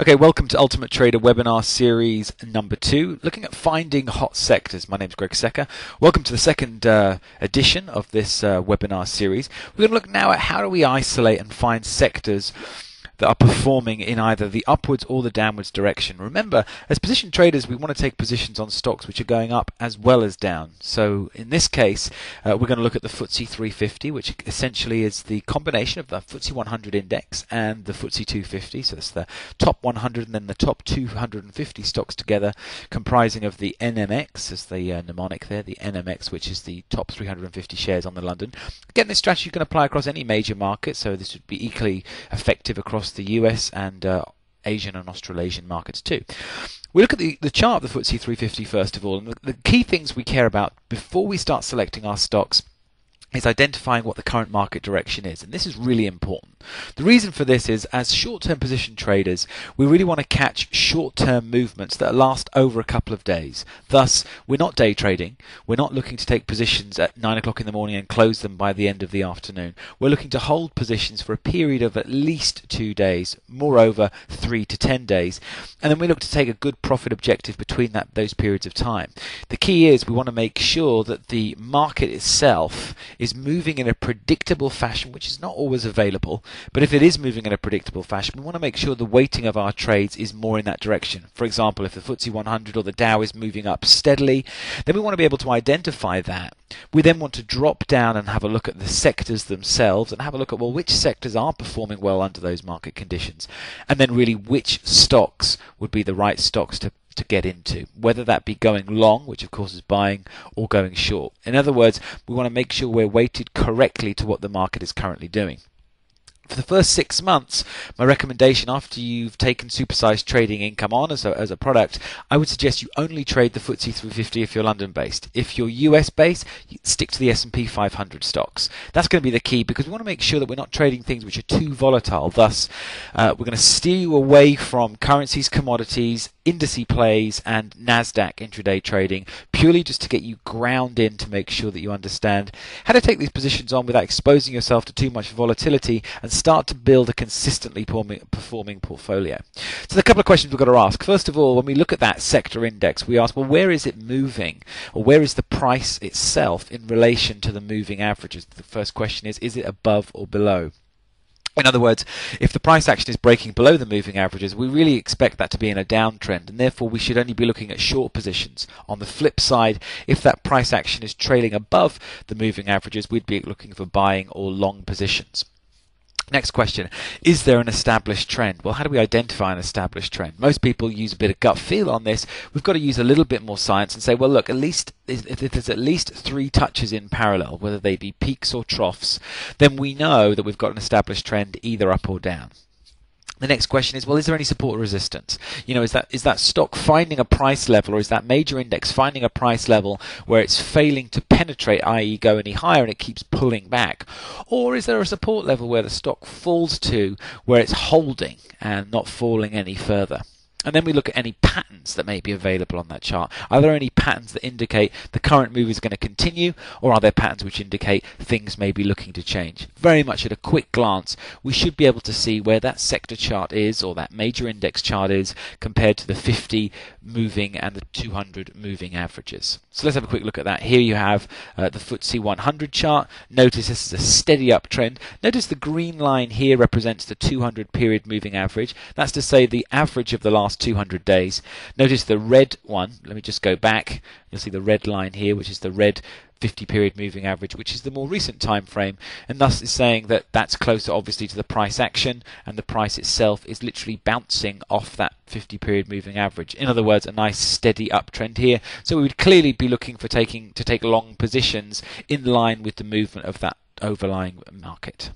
Okay, welcome to Ultimate Trader webinar series number 2, looking at finding hot sectors. My name is Greg Secker. Welcome to the second edition of this webinar series. We're going to look now at how do we isolate and find sectors that are performing in either the upwards or the downwards direction. Remember, as position traders, we want to take positions on stocks which are going up as well as down. So in this case, we're going to look at the FTSE 350, which essentially is the combination of the FTSE 100 index and the FTSE 250. So it's the top 100 and then the top 250 stocks together, comprising of the NMX, as the mnemonic there, the NMX, which is the top 350 shares on the London. Again, this strategy you can apply across any major market, so this would be equally effective across the US and Asian and Australasian markets too. We look at the chart of the FTSE 350 first of all, and the key things we care about before we start selecting our stocks is identifying what the current market direction is, and this is really important. The reason for this is, as short-term position traders, we really want to catch short-term movements that last over a couple of days. Thus, we're not day trading. We're not looking to take positions at 9 o'clock in the morning and close them by the end of the afternoon. We're looking to hold positions for a period of at least 2 days, moreover 3 to 10 days, and then we look to take a good profit objective between those periods of time. The key is we want to make sure that the market itself is moving in a predictable fashion, which is not always available, but if it is moving in a predictable fashion, we want to make sure the weighting of our trades is more in that direction. For example, if the FTSE 100 or the Dow is moving up steadily, then we want to be able to identify that. We then want to drop down and have a look at the sectors themselves and have a look at, well, which sectors are performing well under those market conditions, and then really which stocks would be the right stocks to get into, whether that be going long, which of course is buying, or going short. In other words, we want to make sure we're weighted correctly to what the market is currently doing. For the first 6 months, my recommendation after you've taken supersized trading income on as a product, I would suggest you only trade the FTSE 350 if you're London based. If you're US based, stick to the S&P 500 stocks. That's going to be the key, because we want to make sure that we're not trading things which are too volatile. Thus, we're going to steer you away from currencies, commodities, indice plays and NASDAQ intraday trading, purely just to get you ground in to make sure that you understand how to take these positions on without exposing yourself to too much volatility and start to build a consistently performing portfolio. So there are a couple of questions we've got to ask. First of all, when we look at that sector index, we ask, well, where is it moving, or where is the price itself in relation to the moving averages? The first question is it above or below? In other words, if the price action is breaking below the moving averages, we really expect that to be in a downtrend, and therefore we should only be looking at short positions. On the flip side, if that price action is trailing above the moving averages, we'd be looking for buying or long positions. Next question, is there an established trend? Well, how do we identify an established trend? Most people use a bit of gut feel on this. We've got to use a little bit more science and say, well, look, at least if there's at least 3 touches in parallel, whether they be peaks or troughs, then we know that we've got an established trend either up or down. The next question is, well, is there any support or resistance? You know, is that stock finding a price level, or is that major index finding a price level where it's failing to penetrate, i.e. go any higher, and it keeps pulling back? Or is there a support level where the stock falls to where it's holding and not falling any further? And then we look at any patterns that may be available on that chart. Are there any patterns that indicate the current move is going to continue, or are there patterns which indicate things may be looking to change? Very much at a quick glance, we should be able to see where that sector chart is, or that major index chart is, compared to the 50 moving and the 200 moving averages. So let's have a quick look at that. Here you have the FTSE 100 chart. Notice this is a steady uptrend. Notice the green line here represents the 200 period moving average. That's to say the average of the last 200 days. Notice the red one, let me just go back, you'll see the red line here, which is the red 50 period moving average, which is the more recent time frame, and thus is saying that that's closer obviously to the price action, and the price itself is literally bouncing off that 50 period moving average. In other words, a nice steady uptrend here. So we would clearly be looking for to take long positions in line with the movement of that overlying market.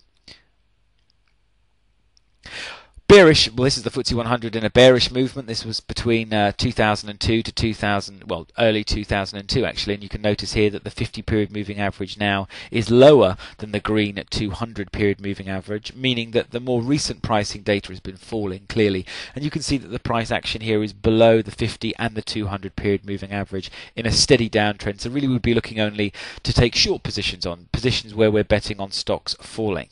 Bearish, well, this is the FTSE 100 in a bearish movement. This was between 2002 to early 2002 actually, and you can notice here that the 50 period moving average now is lower than the green at 200 period moving average, meaning that the more recent pricing data has been falling clearly, and you can see that the price action here is below the 50 and the 200 period moving average in a steady downtrend. So really we'd be looking only to take short positions on positions where we're betting on stocks falling.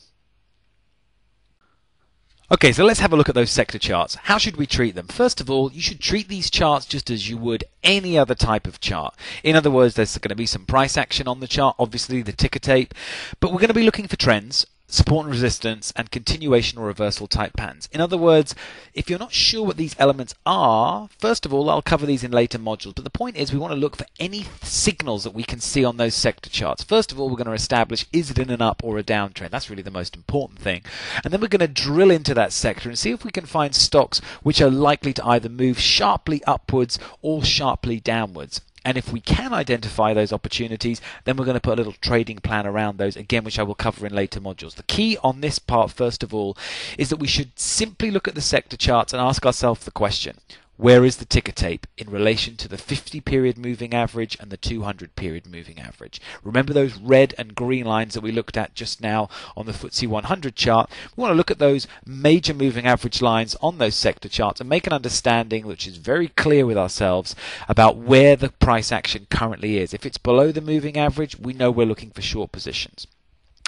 Okay, so let's have a look at those sector charts. How should we treat them? First of all, you should treat these charts just as you would any other type of chart. In other words, there's going to be some price action on the chart, obviously the ticker tape, but we're going to be looking for trends, support and resistance, and continuation or reversal type patterns. In other words, if you're not sure what these elements are, first of all, I'll cover these in later modules, but the point is we want to look for any signals that we can see on those sector charts. First of all, we're going to establish, is it in an up or a downtrend? That's really the most important thing. And then we're going to drill into that sector and see if we can find stocks which are likely to either move sharply upwards or sharply downwards. And if we can identify those opportunities, then we're going to put a little trading plan around those, again, which I will cover in later modules. The key on this part, first of all, is that we should simply look at the sector charts and ask ourselves the question, where is the ticker tape in relation to the 50-period moving average and the 200-period moving average? Remember those red and green lines that we looked at just now on the FTSE 100 chart? We want to look at those major moving average lines on those sector charts and make an understanding which is very clear with ourselves about where the price action currently is. If it's below the moving average, we know we're looking for short positions.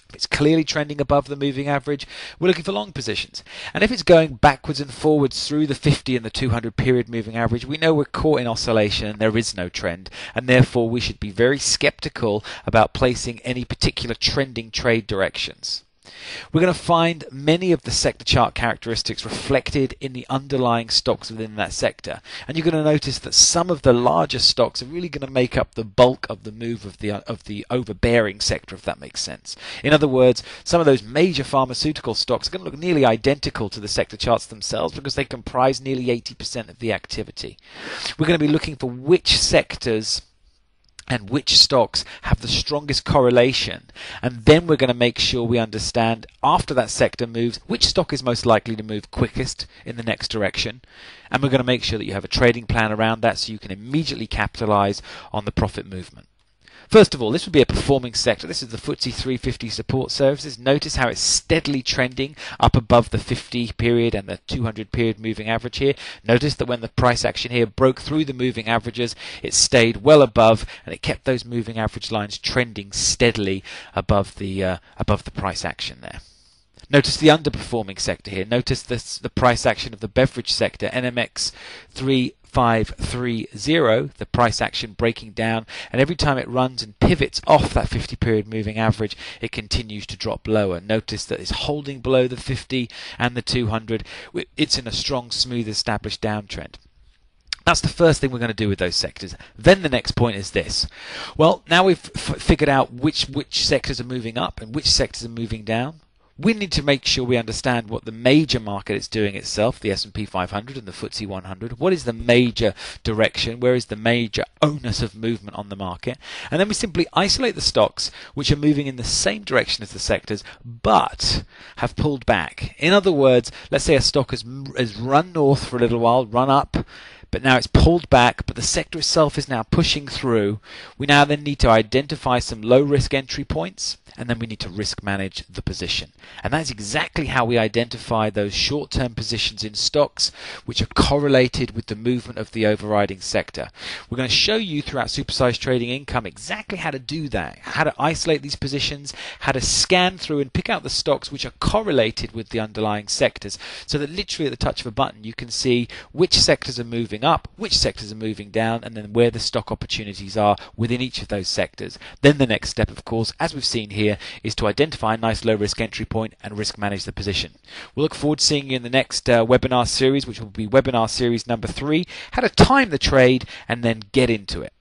If it's clearly trending above the moving average, we're looking for long positions. And if it's going backwards and forwards through the 50 and the 200 period moving average, we know we're caught in oscillation and there is no trend. And therefore, we should be very skeptical about placing any particular trending trade directions. We're going to find many of the sector chart characteristics reflected in the underlying stocks within that sector. And you're going to notice that some of the larger stocks are really going to make up the bulk of the move of the overbearing sector, if that makes sense. In other words, some of those major pharmaceutical stocks are going to look nearly identical to the sector charts themselves because they comprise nearly 80% of the activity. We're going to be looking for which sectors and which stocks have the strongest correlation, and then we're going to make sure we understand after that sector moves which stock is most likely to move quickest in the next direction, and we're going to make sure that you have a trading plan around that so you can immediately capitalize on the profit movement. First of all, this would be a performing sector. This is the FTSE 350 support services. Notice how it's steadily trending up above the 50 period and the 200 period moving average here. Notice that when the price action here broke through the moving averages, it stayed well above and it kept those moving average lines trending steadily above the price action there. Notice the underperforming sector here. Notice the price action of the beverage sector, NMX 3530, the price action breaking down, and every time it runs and pivots off that 50 period moving average, it continues to drop lower. Notice that it's holding below the 50 and the 200. It's in a strong, smooth, established downtrend. That's the first thing we're going to do with those sectors. Then the next point is this. Well, now we've figured out which sectors are moving up and which sectors are moving down. We need to make sure we understand what the major market is doing itself, the S&P 500 and the FTSE 100. What is the major direction? Where is the major onus of movement on the market? And then we simply isolate the stocks which are moving in the same direction as the sectors but have pulled back. In other words, let's say a stock has run north for a little while, run up, but now it's pulled back, but the sector itself is now pushing through. We now then need to identify some low-risk entry points, and then we need to risk manage the position. And that's exactly how we identify those short-term positions in stocks which are correlated with the movement of the overriding sector. We're going to show you throughout Supersized Trading Income exactly how to do that, how to isolate these positions, how to scan through and pick out the stocks which are correlated with the underlying sectors, so that literally at the touch of a button you can see which sectors are moving up, which sectors are moving down, and then where the stock opportunities are within each of those sectors. Then the next step, of course, as we've seen here, is to identify a nice low risk entry point and risk manage the position. We'll look forward to seeing you in the next webinar series, which will be webinar series number 3, how to time the trade and then get into it.